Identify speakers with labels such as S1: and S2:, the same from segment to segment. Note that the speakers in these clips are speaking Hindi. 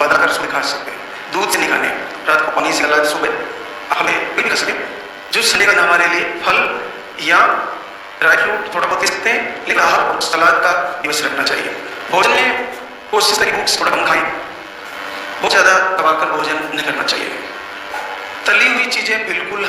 S1: बनाकर सुबह खा सकते हैं, दूध से नहीं खाने, रात को पानी से अलग सुबह हमें भी कर सके। जो संडे का हमारे लिए फल या ड्राई फ्रूट थोड़ा बहुत दे सकते हैं, लेकिन आहार सलाद का दिवस रखना चाहिए। भोजन में कोशिश करें भूख थोड़ा कम खाएं, बहुत ज़्यादा दबाकर भोजन नहीं करना चाहिए। तली हुई चीज़ें बिल्कुल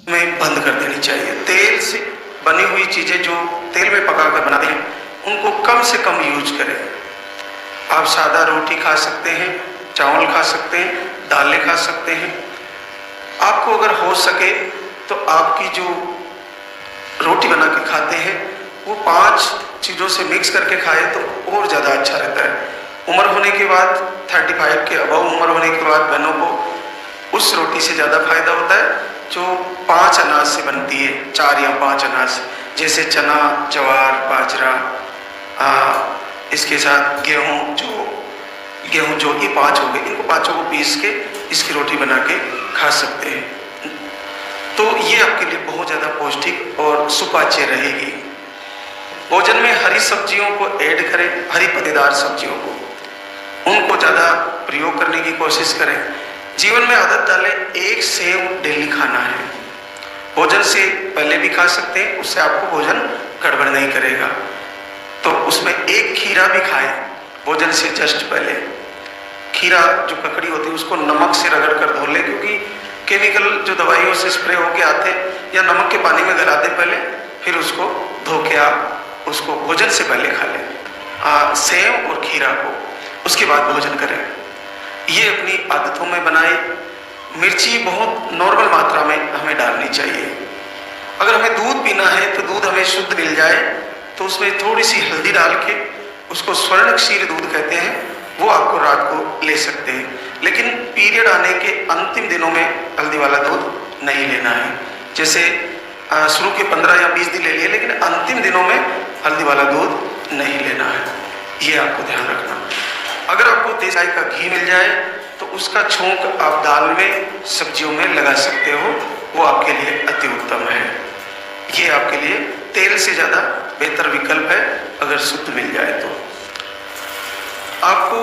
S1: में बंद कर देनी चाहिए। तेल से बनी हुई चीज़ें जो तेल में पकाकर बनाते हैं उनको कम से कम यूज करें। आप सादा रोटी खा सकते हैं, चावल खा सकते हैं, दालें खा सकते हैं। आपको अगर हो सके तो आपकी जो रोटी बना के खाते हैं वो 5 चीज़ों से मिक्स करके खाए तो और ज़्यादा अच्छा रहता है। उम्र होने के बाद 35 के अबव उम्र होने के बाद बहनों को उस रोटी से ज़्यादा फायदा होता है जो 5 अनाज से बनती है, 4 या 5 अनाज, जैसे चना, ज्वार, बाजरा, इसके साथ गेहूँ जो ये 5 हो गए, इनको 5 को पीस के इसकी रोटी बना के खा सकते हैं। तो ये आपके लिए बहुत ज़्यादा पौष्टिक और सुपाच्य रहेगी। भोजन में हरी सब्जियों को ऐड करें, हरी पत्तेदार सब्जियों को, उनको ज़्यादा प्रयोग करने की कोशिश करें। जीवन में आदत डालें, 1 सेव डेली खाना है। भोजन से पहले भी खा सकते हैं, उससे आपको भोजन गड़बड़ नहीं करेगा। तो उसमें 1 खीरा भी खाएं भोजन से जस्ट पहले। खीरा जो ककड़ी होती है उसको नमक से रगड़ कर धो लें, क्योंकि केमिकल जो दवाइयों से स्प्रे होके आते हैं, या नमक के पानी में गला दें पहले, फिर उसको धो के आप उसको भोजन से पहले खा लें, सेव और खीरा को, उसके बाद भोजन करें। ये अपनी आदतों में बनाए। मिर्ची बहुत नॉर्मल मात्रा में हमें डालनी चाहिए। अगर हमें दूध पीना है तो दूध हमें शुद्ध मिल जाए तो उसमें थोड़ी सी हल्दी डाल के, उसको स्वर्ण क्षीर दूध कहते हैं, वो आपको रात को ले सकते हैं। लेकिन पीरियड आने के अंतिम दिनों में हल्दी वाला दूध नहीं लेना है। जैसे शुरू के 15 या 20 दिन ले लिए, लेकिन अंतिम दिनों में हल्दी वाला दूध नहीं लेना है। ये आपको ध्यान रखना। अगर आपको देसी गाय का घी मिल जाए तो उसका छोंक आप दाल में, सब्जियों में लगा सकते हो, वो आपके लिए अति उत्तम है। ये आपके लिए तेल से ज़्यादा बेहतर विकल्प है अगर शुद्ध मिल जाए तो। आपको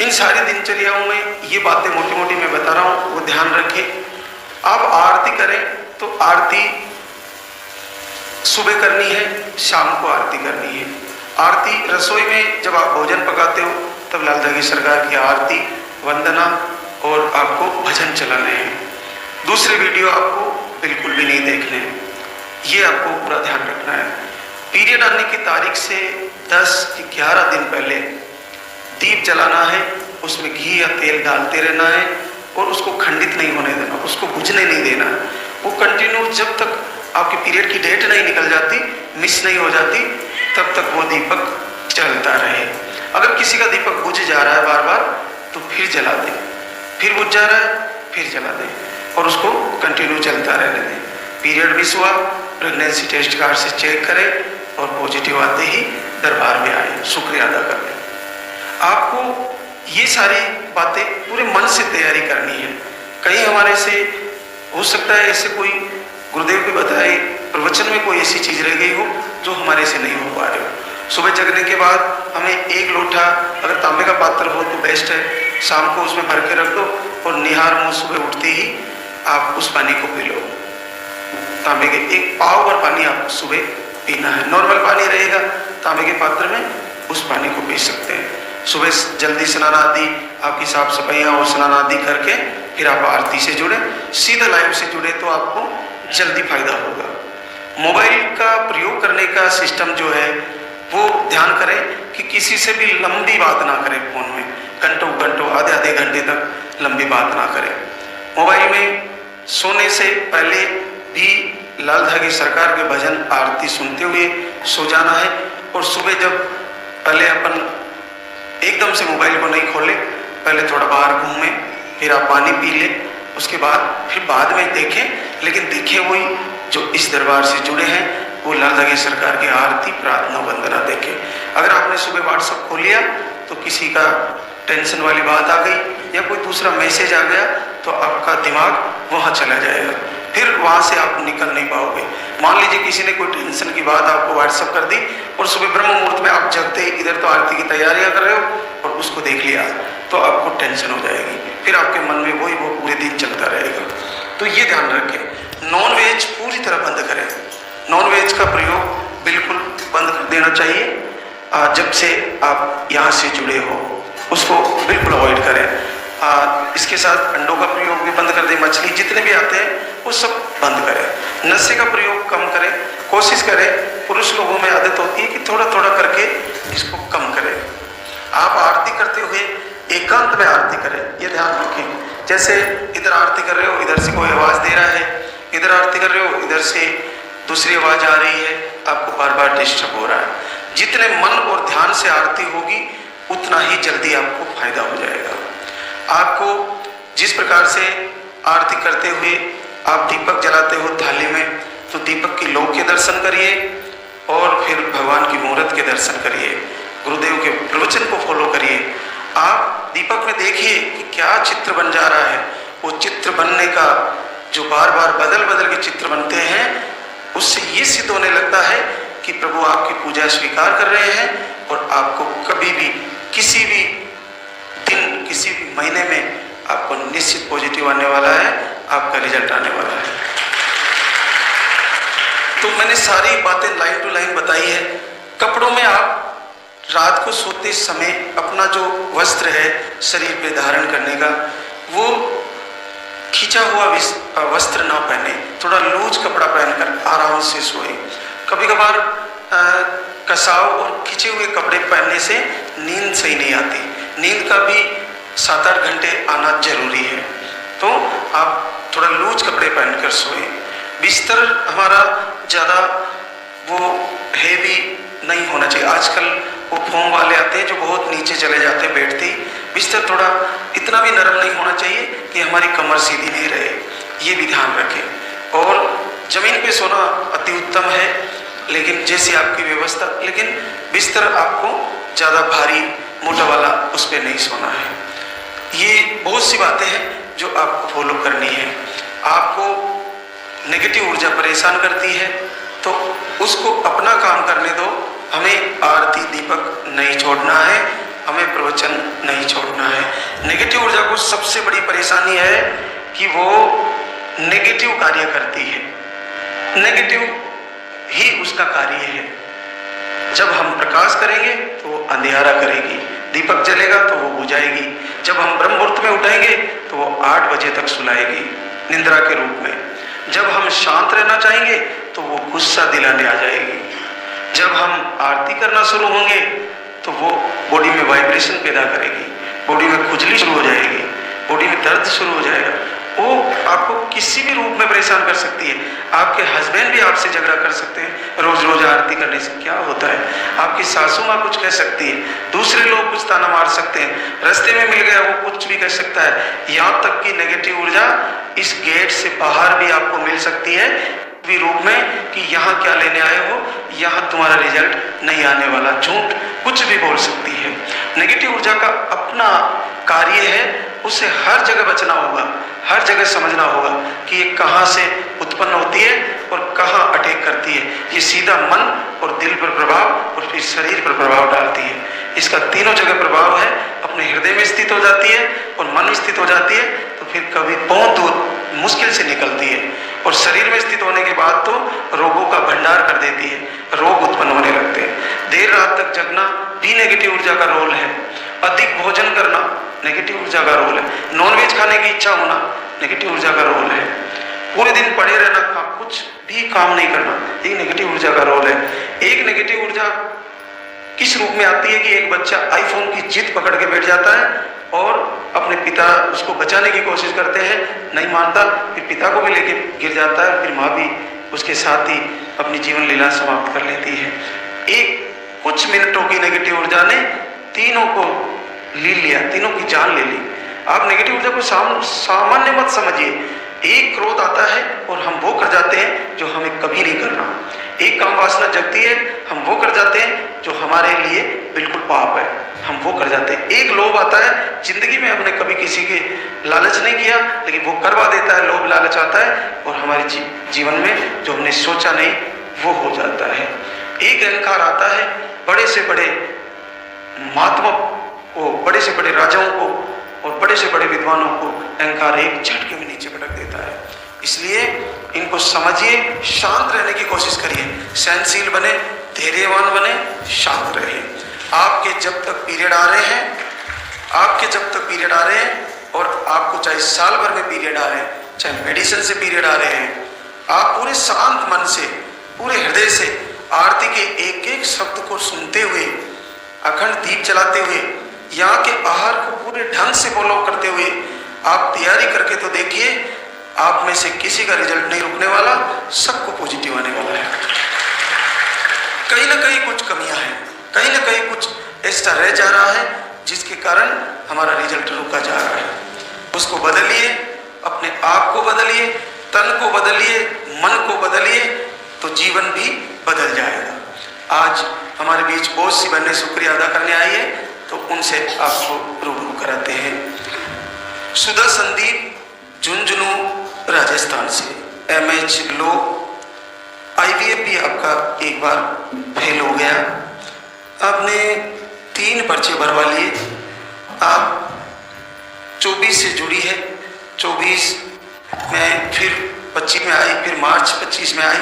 S1: इन सारी दिनचर्याओं में ये बातें मोटी मोटी मैं बता रहा हूँ, वो ध्यान रखें। आप आरती करें तो आरती सुबह करनी है, शाम को आरती करनी है। आरती रसोई में जब आप भोजन पकाते हो तब लाल धागी सरकार की आरती, वंदना और आपको भजन चलाने हैं। दूसरे वीडियो आपको बिल्कुल भी नहीं देखने हैं। ये आपको पूरा ध्यान रखना है। पीरियड आने की तारीख से 10-11 दिन पहले दीप जलाना है, उसमें घी या तेल डालते रहना है और उसको खंडित नहीं होने देना, उसको बुझने नहीं देना। वो कंटिन्यू जब तक आपकी पीरियड की डेट नहीं निकल जाती, मिस नहीं हो जाती, तब तक वो दीपक चलता रहे। अगर किसी का दीपक बुझ जा रहा है बार बार तो फिर जला दें, फिर बुझ जा रहा है फिर जला दें और उसको कंटिन्यू चलता रहने दें। पीरियड मिस हुआ, प्रेगनेंसी टेस्ट कार्ड से चेक करें और पॉजिटिव आते ही दरबार में आए, शुक्रिया अदा कर दें। आपको ये सारी बातें पूरे मन से तैयारी करनी है। कहीं हमारे से हो सकता है ऐसे कोई गुरुदेव के बताए प्रवचन में कोई ऐसी चीज़ रह गई हो जो हमारे से नहीं हो पा रही हो। सुबह जगने के बाद हमें 1 लोटा, अगर तांबे का पात्र हो तो बेस्ट है, शाम को उसमें भर के रख दो और निहार मुँह सुबह उठते ही आप उस पानी को पी लो। तांबे के 1 पाव भर पानी आपको सुबह पीना है। नॉर्मल पानी रहेगा तांबे के पात्र में, उस पानी को पी सकते हैं। सुबह जल्दी स्नान आदि, आपकी साफ सफाइयाँ और स्नान आदि करके फिर आप आरती से जुड़े, सीधा लाइव से जुड़े तो आपको जल्दी फायदा होगा। मोबाइल का प्रयोग करने का सिस्टम जो है वो ध्यान करें कि किसी से भी लंबी बात ना करें। फोन में घंटों घंटों, आधे घंटे तक लंबी बात ना करें। मोबाइल में सोने से पहले भी लाल धागी सरकार के भजन आरती सुनते हुए सो जाना है। और सुबह जब पहले अपन एकदम से मोबाइल को नहीं खोलें, पहले थोड़ा बाहर घूमें, फिर आप पानी पी लें, उसके बाद फिर बाद में देखें। लेकिन देखें वही जो इस दरबार से जुड़े हैं, वो लाल धागी सरकार की आरती, प्रार्थना, वंदना देखें। अगर आपने सुबह व्हाट्सएप खोल लिया तो किसी का टेंशन वाली बात आ गई या कोई दूसरा मैसेज आ गया तो आपका दिमाग वहाँ चला जाएगा, फिर वहाँ से आप निकल नहीं पाओगे। मान लीजिए किसी ने कोई टेंशन की बात आपको व्हाट्सएप कर दी और सुबह ब्रह्म मुहूर्त में आप जगते इधर तो आरती की तैयारियां कर रहे हो और उसको देख लिया तो आपको टेंशन हो जाएगी, फिर आपके मन में वही वो पूरे दिन चलता रहेगा। तो ये ध्यान रखें, नॉन वेज पूरी तरह बंद करें, नॉन वेज का प्रयोग बिल्कुल बंद कर देना चाहिए। जब से आप यहाँ से जुड़े हो उसको बिल्कुल अवॉइड करें। इसके साथ अंडों का प्रयोग भी बंद कर दें, मछली जितने भी आते हैं वो सब बंद करें, नशे का प्रयोग कम करें, कोशिश करें। पुरुष लोगों में आदत होती है कि थोड़ा थोड़ा करके इसको कम करें। आप आरती करते हुए एकांत में आरती करें, ये ध्यान रखें। जैसे इधर आरती कर रहे हो, इधर से कोई आवाज़ दे रहा है, इधर आरती कर रहे हो, इधर से दूसरी आवाज़ आ रही है, आपको बार बार डिस्टर्ब हो रहा है। जितने मन और ध्यान से आरती होगी उतना ही जल्दी आपको फायदा हो जाएगा। आपको जिस प्रकार से आरती करते हुए आप दीपक जलाते हो थाली में, तो दीपक की लौ के दर्शन करिए और फिर भगवान की मूर्त के दर्शन करिए, गुरुदेव के प्रवचन को फॉलो करिए। आप दीपक में देखिए कि क्या चित्र बन जा रहा है। वो चित्र बनने का जो बार बार बदल बदल के चित्र बनते हैं, उससे ये सिद्ध होने लगता है कि प्रभु आपकी पूजा स्वीकार कर रहे हैं और आपको कभी भी किसी भी दिन किसी भी महीने में आपको निश्चित पॉजिटिव आने वाला है, आपका रिजल्ट आने वाला है। तो मैंने सारी बातें लाइन टू लाइन बताई है। कपड़ों में आप रात को सोते समय अपना जो वस्त्र है शरीर पे धारण करने का, वो खींचा हुआ वस्त्र ना पहने, थोड़ा लूज कपड़ा पहनकर आराम से सोए। कभी कभार कसाव और खींचे हुए कपड़े पहनने से नींद सही नहीं आती, नींद का भी 7-8 घंटे आना जरूरी है। तो आप थोड़ा लूज कपड़े पहनकर सोए। बिस्तर हमारा ज़्यादा वो हेवी नहीं होना चाहिए। आजकल वो फोम वाले आते हैं जो बहुत नीचे चले जाते हैं बैठते ही। बिस्तर थोड़ा इतना भी नरम नहीं होना चाहिए कि हमारी कमर सीधी नहीं रहे, ये भी ध्यान रखें। और जमीन पे सोना अति उत्तम है, लेकिन जैसी आपकी व्यवस्था, लेकिन बिस्तर आपको ज़्यादा भारी मोटा वाला उस पर नहीं सोना है। ये बहुत सी बातें हैं जो आपको फॉलो करनी है। आपको नेगेटिव ऊर्जा परेशान करती है तो उसको अपना काम करने दो। हमें आरती दीपक नहीं छोड़ना है, हमें प्रवचन नहीं छोड़ना है। नेगेटिव ऊर्जा को सबसे बड़ी परेशानी है कि वो नेगेटिव कार्य करती है, नेगेटिव ही उसका कार्य है। जब हम प्रकाश करेंगे तो वो अंधियारा करेगी, दीपक जलेगा तो वो बुझाएगी। जब हम ब्रह्म मुहूर्त में उठाएंगे तो वो 8 बजे तक सुलाएगी निंद्रा के रूप में। जब हम शांत रहना चाहेंगे तो वो गुस्सा दिलाने आ जाएगी। जब हम आरती करना शुरू होंगे तो वो बॉडी में वाइब्रेशन पैदा करेगी, बॉडी में खुजली शुरू हो जाएगी, बॉडी में दर्द शुरू हो जाएगा। वो आपको किसी भी रूप में परेशान कर सकती है। आपके हस्बैंड भी आपसे झगड़ा कर सकते हैं रोज रोज आरती करने से। क्या होता है, आपकी सासू माँ कुछ कह सकती है, दूसरे लोग कुछ ताना मार सकते हैं, रास्ते में मिल गया वो कुछ भी कह सकता है। यहाँ तक कि नेगेटिव ऊर्जा इस गेट से बाहर भी आपको मिल सकती है भी रूप में कि यहाँ क्या लेने आए हो, यहाँ तुम्हारा रिजल्ट नहीं आने वाला, झूठ कुछ भी बोल सकती है। नेगेटिव ऊर्जा का अपना कार्य है, उससे हर जगह बचना होगा, हर जगह समझना होगा कि ये कहाँ से उत्पन्न होती है और कहाँ अटैक करती है। ये सीधा मन और दिल पर प्रभाव और फिर शरीर पर प्रभाव डालती है। इसका तीनों जगह प्रभाव है। अपने हृदय में स्थित हो जाती है और मन में स्थित हो जाती है तो फिर कभी बहुत दूर मुश्किल से निकलती है, और शरीर में स्थित होने के बाद तो रोगों का भंडार कर देती है, रोग उत्पन्न होने लगते हैं। देर रात तक जगना भी नेगेटिव ऊर्जा का रोल है। अधिक भोजन करना नेगेटिव ऊर्जा का रोल है। नॉनवेज खाने की इच्छा होना नेगेटिव ऊर्जा का रोल है। पूरे दिन पड़े रहना, कुछ भी काम नहीं करना, ये नेगेटिव ऊर्जा का रोल है। एक नेगेटिव ऊर्जा किस रूप में आती है कि एक बच्चा आईफोन की जिद पकड़ के बैठ जाता है और अपने पिता उसको बचाने की कोशिश करते हैं, नहीं मानता, फिर पिता को भी लेके गिर जाता है, फिर माँ भी उसके साथ ही अपनी जीवन लीला समाप्त कर लेती है। एक कुछ मिनटों की नेगेटिव ऊर्जा ने तीनों को ले लिया, तीनों की जान ले ली। आप नेगेटिव ऊर्जा को सामान्य मत समझिए। एक क्रोध आता है और हम वो कर जाते हैं जो हमें कभी नहीं करना। एक काम वासना जगती है, हम वो कर जाते हैं जो हमारे लिए बिल्कुल पाप है, हम वो कर जाते हैं। एक लोभ आता है, जिंदगी में हमने कभी किसी के लालच नहीं किया लेकिन वो करवा देता है, लोभ लालच आता है और हमारे जीवन में जो हमने सोचा नहीं वो हो जाता है। एक अहंकार आता है, बड़े से बड़े महात्मा को, बड़े से बड़े राजाओं को और बड़े से बड़े विद्वानों को अहंकार एक झटके में नीचे पटक देता है। इसलिए इनको समझिए, शांत रहने की कोशिश करिए, सहनशील बने, धैर्यवान बने, शांत रहे। आपके जब तक पीरियड आ रहे हैं, आपके जब तक पीरियड आ रहे हैं, और आपको चाहे साल भर में पीरियड आ रहे हैं, चाहे मेडिसिन से पीरियड आ रहे हैं, आप पूरे शांत मन से, पूरे हृदय से आरती के एक एक शब्द को सुनते हुए, अखंड दीप जलाते हुए, यहाँ के आहार को पूरे ढंग से फॉलो करते हुए आप तैयारी करके तो देखिए, आप में से किसी का रिजल्ट नहीं रुकने वाला, सबको पॉजिटिव आने वाला है। कहीं ना कहीं कुछ कमियां हैं, कहीं ना कहीं कुछ ऐसा रह जा रहा है जिसके कारण हमारा रिजल्ट रुका जा रहा है। उसको बदलिए, अपने आप को बदलिए, तन को बदलिए, मन को बदलिए, तो जीवन भी बदल जाएगा। आज हमारे बीच बहुत सी बहनें शुक्रिया अदा करने आई है, तो उनसे आपको रूबरू कराते हैं। सुधा संदीप झुंझुनू राजस्थान से, MH लो, IVF भी आपका एक बार फेल हो गया, आपने 3 पर्चे भरवा लिए, आप 24 से जुड़ी है, 24 में, फिर 25 में आई, फिर मार्च 25 में आई,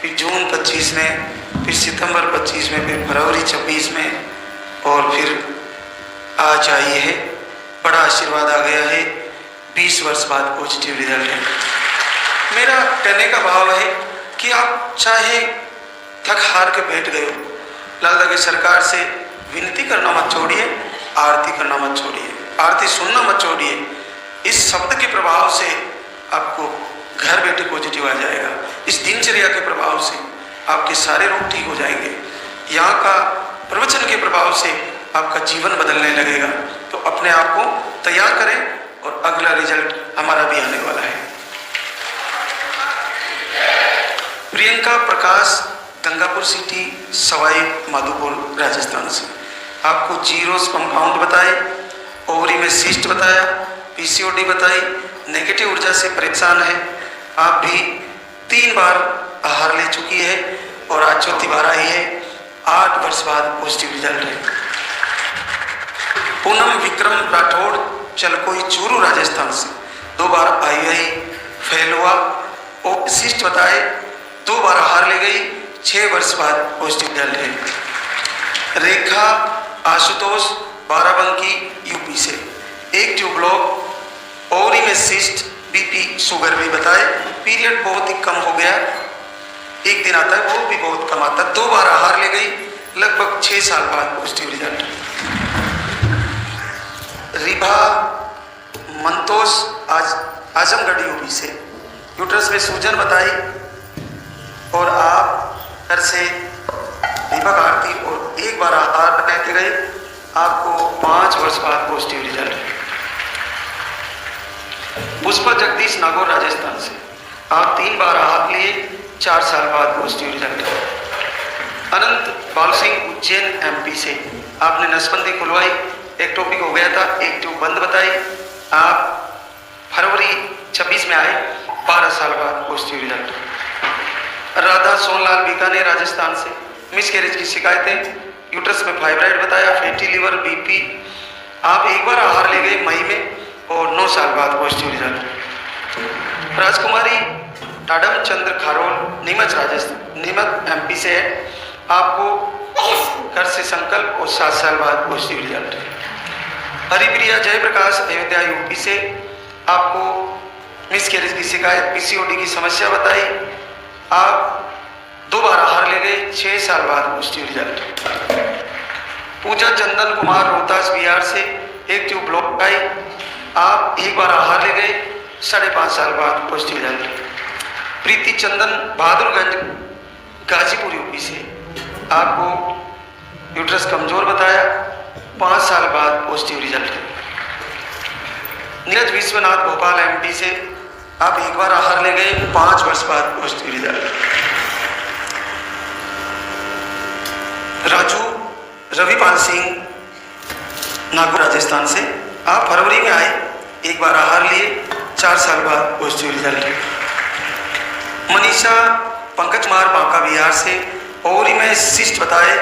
S1: फिर जून 25 में, फिर सितंबर 25 में, फिर फरवरी 26 में, और फिर आज आई है। बड़ा आशीर्वाद आ गया है, 20 वर्ष बाद पॉजिटिव रिजल्ट है। मेरा कहने का भाव है कि आप चाहे थक हार के बैठ गए हो, लाल की सरकार से विनती करना मत छोड़िए, आरती करना मत छोड़िए, आरती सुनना मत छोड़िए। इस शब्द के प्रभाव से आपको घर बैठे पॉजिटिव आ जाएगा। इस दिनचर्या के प्रभाव से आपके सारे रोग ठीक हो जाएंगे। यहाँ का प्रवचन के प्रभाव से आपका जीवन बदलने लगेगा। तो अपने आप को तैयार करें, और अगला रिजल्ट हमारा भी आने वाला है। प्रियंका प्रकाश, गंगापुर सिटी, सवाई माधोपुर, राजस्थान से, आपको जीरो स्पर्म काउंट बताए, ओवरी में सिस्ट बताया, PCOD बताई, नेगेटिव ऊर्जा से परेशान है। आप भी 3 बार आहार ले चुकी है और आज चौथी बार आई है। 8 वर्ष बाद पॉजिटिव रिजल्ट है। पूनम विक्रम राठौड़, चलकोई चूरू, राजस्थान से, 2 बार IVI फेल हुआ, और सिस्ट बताए, 2 बार आहार ले गई, 6 वर्ष बाद पॉजिटिव रिजल्ट है। रेखा आशुतोष, बाराबंकी, UP से, 1 ट्यूब ब्लॉक, ओवरी में सिस्ट, BP शुगर भी बताए, पीरियड बहुत ही कम हो गया, 1 दिन आता है वो भी बहुत कम आता है, 2 बार आहार ले गई, लगभग 6 साल बाद पॉजिटिव रिजल्ट। रिभा मंतोष, आज आजमगढ़ UP से, यूट्रस में सूजन बताई, और आप घर से दीपक आरती और 1 बार आहार लेते गए, आपको 5 वर्ष बाद पॉजिटिव रिजल्ट है। पुष्पा जगदीश, नागौर, राजस्थान से, आप 3 बार आहार लिए, 4 साल बाद पॉजिटिव रिजल्ट है। अनंत बाल सिंह, उज्जैन, MP से, आपने नसबंदी खुलवाई, एक्टोपिक हो गया था, 1 ट्यूब बंद बताई, आप फरवरी 26 में आए, 12 साल बाद पॉजिटिव रिजल्ट। राधा सोनलाल, बीकानेर, राजस्थान से, मिसकैरेज की शिकायतें, यूट्रस में फाइब्राइड बताया, फैटी लिवर, BP, आप 1 बार आहार ले गए मई में, और 9 साल बाद पॉजिटिव रिजल्ट। राजकुमारी टाडम चंद्र खारोल, नीमच, राजस्थान, नीमच MP से है, आपको घर से संकल्प और 7 साल बाद पॉजिटिव रिजल्ट है। हरिप्रिया जयप्रकाश, अयोध्या UP से, आपको मिसकैरेज की शिकायत, PCOD की समस्या बताई, आप 2 बार आहार ले गए, 6 साल बाद पॉजिटिव रिजल्ट। पूजा चंदन कुमार, रोहतास, बिहार से, 1 ट्यूब ब्लॉक आई, आप 1 बार आहार ले गए, 5.5 साल बाद पॉजिटिव रिजल्ट। प्रीति चंदन, बहादुरगंज, गाजीपुर UP से, आपको यूट्रस कमजोर बताया, 5 साल बाद पॉजिटिव रिजल्ट है। नीरज विश्वनाथ, भोपाल, MP से, आप 1 बार आहार ले गए, 5 वर्ष बाद पॉजिटिव रिजल्ट। राजू रविपाल सिंह, नागौर, राजस्थान से, आप फरवरी में आए, 1 बार आहार लिए, 4 साल बाद पॉजिटिव रिजल्ट है। मनीषा पंकज कुमार, बांका, बिहार से, और ही में शिष्ट बताए,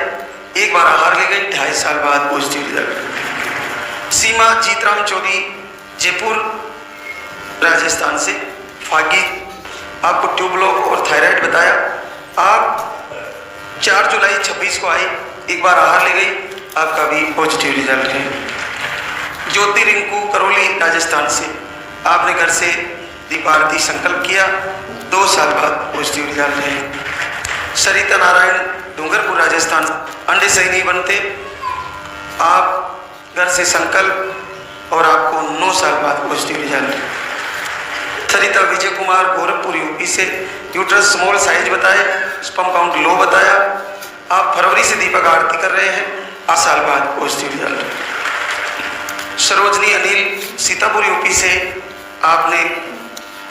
S1: एक बार हार ले गई, 2.5 साल बाद पॉजिटिव रिजल्ट। सीमा जीतराम चौधरी, जयपुर राजस्थान से, फागी, आपको ट्यूब ब्लॉक और थायराइड बताया। आप 4 जुलाई 26 को आई, एक बार हार ले गई, आपका भी पॉजिटिव रिजल्ट है। ज्योति रिंकू, करौली राजस्थान से, आपने घर से दीप आरती संकल्प किया, 2 साल बाद पॉजिटिव रिजल्ट है। सरिता नारायण, डूंगरपुर राजस्थान, अंडे सही नहीं बनते, आप घर से संकल्प और आपको 9 साल बाद पॉजिटिव रिजल्ट। सरिता विजय कुमार, गोरखपुर यूपी से, यूट्रस स्मॉल साइज बताए, स्पर्म काउंट लो बताया, आप फरवरी से दीपक आरती कर रहे हैं, 8 साल बाद positive result. Sarojini Anil, Sitapur UP से, आपने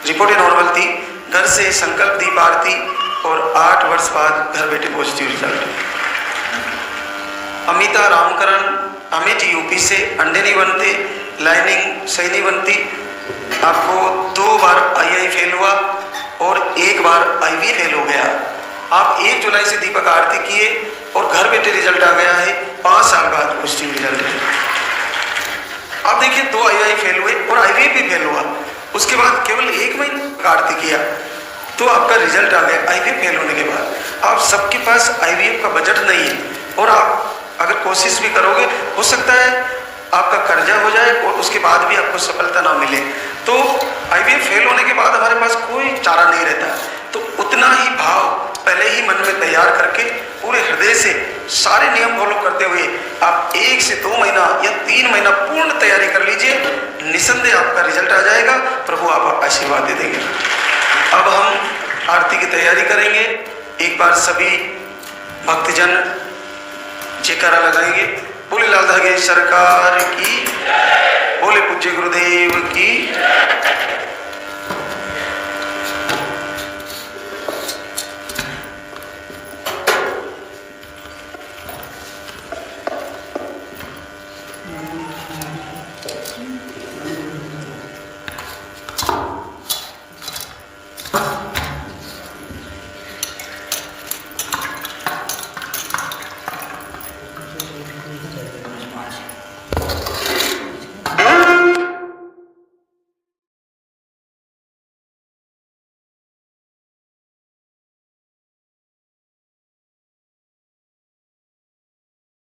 S1: रिपोर्ट नॉर्मल थी, घर से संकल्प दीप आरती और 8 वर्ष बाद घर बैठे positive result. Amita Ramkaran, Amethi UP से, अंडे नहीं बनते, लाइनिंग सही नहीं बनती, आपको 2 बार आई फेल हुआ और 1 बार IV फेल हो गया। आप 1 जुलाई से दीपक आरती किए और घर बैठे रिजल्ट आ गया है, 5 साल बाद पॉजिटिव रिजल्ट है। आप देखिए 2 आई फेल हुए और IVF भी फेल हुआ, उसके बाद केवल 1 महीने आरती किया तो आपका रिजल्ट आ गया। IVF फेल होने के बाद आप सबके पास IVF का बजट नहीं है और आप अगर कोशिश भी करोगे, हो सकता है आपका कर्जा हो जाए और उसके बाद भी आपको सफलता ना मिले। तो IVF फेल होने के बाद हमारे पास कोई चारा नहीं रहता, तो उतना ही भाव पहले ही मन में तैयार करके पूरे हृदय से सारे नियम फॉलो करते हुए आप 1 से 2 महीना या 3 महीना पूर्ण तैयारी कर लीजिए, निसंदेह आपका रिजल्ट आ जाएगा, प्रभु आप आशीर्वाद दे देंगे। अब हम आरती की तैयारी करेंगे। एक बार सभी भक्तजन जयकारा लगाएंगे, बोले लाल धागे सरकार की, बोले पूज्य गुरुदेव की।